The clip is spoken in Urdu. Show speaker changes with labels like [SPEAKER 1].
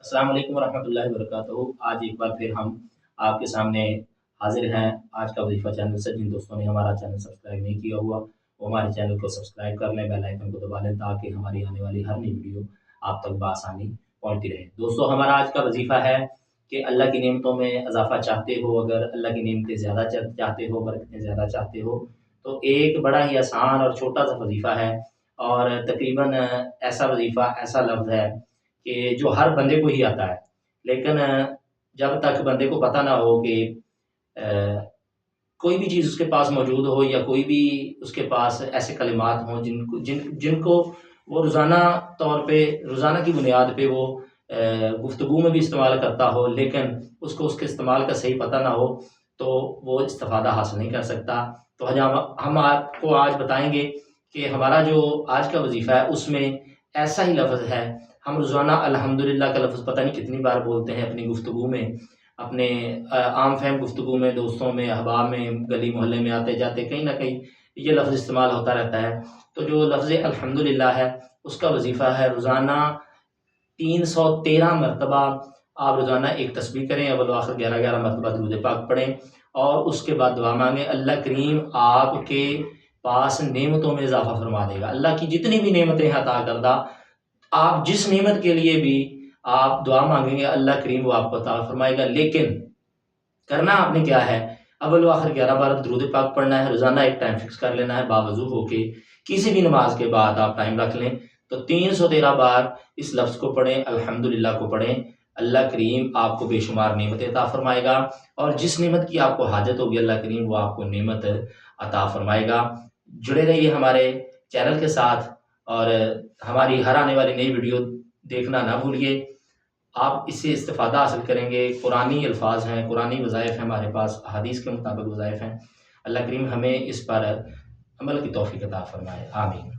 [SPEAKER 1] السلام علیکم ورحمۃ اللہ وبرکاتہ۔ آج ایک بار پھر ہم آپ کے سامنے حاضر ہیں۔ آج کا وظیفہ چینل سے جن دوستوں نے ہمارا چینل سبسکرائب نہیں کیا ہوا وہ ہمارے چینل کو سبسکرائب کر لیں، بیل آئکن کو دبا لیں تاکہ ہماری آنے والی ہر نئی ویڈیو آپ تک بآسانی پہنچتی رہے۔ دوستو، ہمارا آج کا وظیفہ ہے کہ اللہ کی نعمتوں میں اضافہ چاہتے ہو، اگر اللہ کی نعمتیں زیادہ چاہتے ہو، برکتیں زیادہ چاہتے ہو، تو ایک بڑا ہی آسان اور چھوٹا سا وظیفہ ہے، اور تقریباً ایسا وظیفہ، ایسا لفظ ہے کہ جو ہر بندے کو ہی آتا ہے، لیکن جب تک بندے کو پتہ نہ ہو کہ کوئی بھی چیز اس کے پاس موجود ہو، یا کوئی بھی اس کے پاس ایسے کلمات ہوں جن کو وہ روزانہ طور پہ، روزانہ کی بنیاد پہ وہ گفتگو میں بھی استعمال کرتا ہو، لیکن اس کو اس کے استعمال کا صحیح پتہ نہ ہو، تو وہ استفادہ حاصل نہیں کر سکتا۔ تو ہم آپ کو آج بتائیں گے کہ ہمارا جو آج کا وظیفہ ہے اس میں ایسا ہی لفظ ہے۔ ہم روزانہ الحمدللہ کا لفظ پتہ نہیں کتنی بار بولتے ہیں اپنی گفتگو میں، اپنے عام فہم گفتگو میں، دوستوں میں، احباب میں، گلی محلے میں آتے جاتے کہیں نہ کہیں یہ لفظ استعمال ہوتا رہتا ہے۔ تو جو لفظ الحمدللہ ہے اس کا وظیفہ ہے روزانہ 313 مرتبہ آپ روزانہ ایک تسبیح کریں، اول و آخر 11 مرتبہ درود پاک پڑھیں، اور اس کے بعد دعا مانگیں۔ اللہ کریم آپ کے پاس نعمتوں میں اضافہ فرما دے گا۔ اللہ کی جتنی بھی نعمتیں ہیں عطا کردہ، آپ جس نعمت کے لیے بھی آپ دعا مانگیں گے اللہ کریم وہ آپ کو عطا فرمائے گا۔ لیکن کرنا آپ نے کیا ہے، اول و آخر 11 بار درود پاک پڑھنا ہے، روزانہ ایک ٹائم فکس کر لینا ہے، باوضو ہو کے کسی بھی نماز کے بعد آپ ٹائم رکھ لیں، تو 313 بار اس لفظ کو پڑھیں، الحمدللہ کو پڑھیں۔ اللہ کریم آپ کو بے شمار نعمتیں عطا فرمائے گا، اور جس نعمت کی آپ کو حاجت ہوگی اللہ کریم وہ آپ کو نعمت عطا فرمائے گا۔ جڑے رہیے ہمارے چینل کے ساتھ، اور ہماری ہر آنے والی نئی ویڈیو دیکھنا نہ بھولیے۔ آپ اس سے استفادہ حاصل کریں گے۔ قرآنی الفاظ ہیں، قرآنی وظائف ہیں ہمارے پاس، حدیث کے مطابق وظائف ہیں۔ اللہ کریم ہمیں اس پر عمل کی توفیق عطا فرمائے، آمین۔